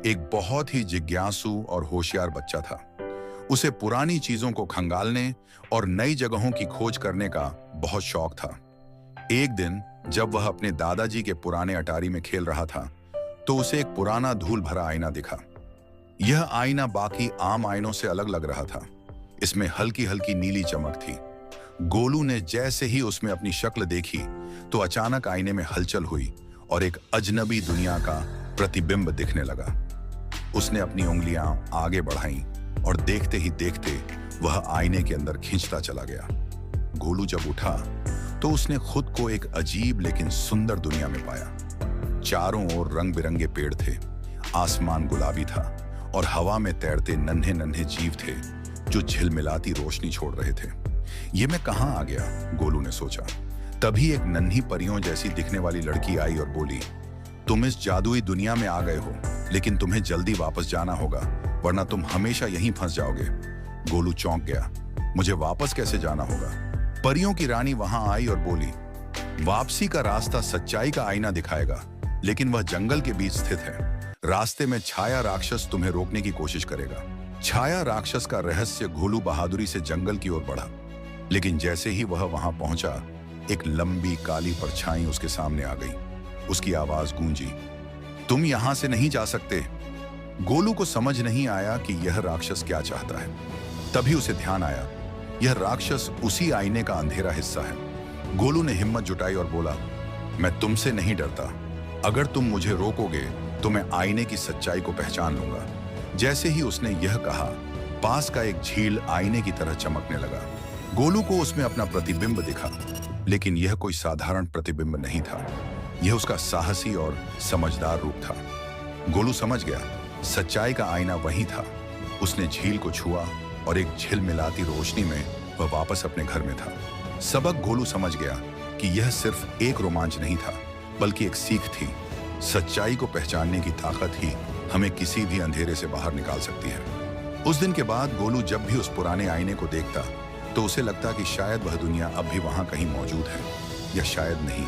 एक बहुत ही जिज्ञासु और होशियार बच्चा था। उसे पुरानी चीजों को खंगालने और नई जगहों की खोज करने का बहुत शौक था। एक दिन जब वह अपने दादाजी के पुराने अटारी में खेल रहा था, तो उसे एक पुराना धूल भरा आईना दिखा। यह आईना बाकी आम आईनों से अलग लग रहा था। इसमें हल्की हल्की नीली चमक थी। गोलू ने जैसे ही उसमें अपनी शक्ल देखी, तो अचानक आईने में हलचल हुई और एक अजनबी दुनिया का प्रतिबिंब दिखने लगा। उसने अपनी उंगलियां आगे बढ़ाईं और देखते ही देखते वह आईने के अंदर खींचता चला गया। गोलू जब उठा तो उसने खुद को एक अजीब लेकिन सुंदर दुनिया में पाया। चारों ओर रंग बिरंगे पेड़ थे, आसमान गुलाबी था और हवा में तैरते नन्हे नन्हे जीव थे जो झिलमिलाती रोशनी छोड़ रहे थे। ये मैं कहां आ गया, गोलू ने सोचा। तभी एक नन्ही परियों जैसी दिखने वाली लड़की आई और बोली, तुम इस जादुई दुनिया में आ गए हो, लेकिन तुम्हें जल्दी वापस जाना होगा, वरना तुम हमेशा यहीं फंस जाओगे। गोलू चौंक गया। मुझे वापस कैसे जाना होगा? परियों की रानी वहां आई और बोली, वापसी का रास्ता सच्चाई का आईना दिखाएगा, लेकिन वह जंगल के बीच स्थित है। रास्ते में छाया राक्षस तुम्हें रोकने की कोशिश करेगा। छाया राक्षस का रहस्य। गोलू बहादुरी से जंगल की ओर बढ़ा, लेकिन जैसे ही वह वहां पहुंचा, एक लंबी काली परछाई उसके सामने आ गई। उसकी आवाज गूंजी, तुम यहां से नहीं जा सकते। गोलू को समझ नहीं आया कि यह राक्षस क्या चाहता है। तभी उसे ध्यान आया, यह राक्षस उसी आईने का अंधेरा हिस्सा है। गोलू ने हिम्मत जुटाई और बोला, मैं तुमसे नहीं डरता। अगर तुम मुझे रोकोगे तो मैं आईने की सच्चाई को पहचान लूंगा। जैसे ही उसने यह कहा, पास का एक झील आईने की तरह चमकने लगा। गोलू को उसमें अपना प्रतिबिंब दिखा, लेकिन यह कोई साधारण प्रतिबिंब नहीं था। यह उसका साहसी और समझदार रूप था। गोलू समझ गया, सच्चाई का आईना वही था। उसने झील को छुआ और एक झिलमिलाती रोशनी में वह वापस अपने घर में था। सबक गोलू समझ गया कि यह सिर्फ एक रोमांच नहीं था, बल्कि एक सीख थी। सच्चाई को पहचानने की ताकत ही हमें किसी भी अंधेरे से बाहर निकाल सकती है। उस दिन के बाद गोलू जब भी उस पुराने आईने को देखता, तो उसे लगता कि शायद वह दुनिया अब भी वहां कहीं मौजूद है, या शायद नहीं।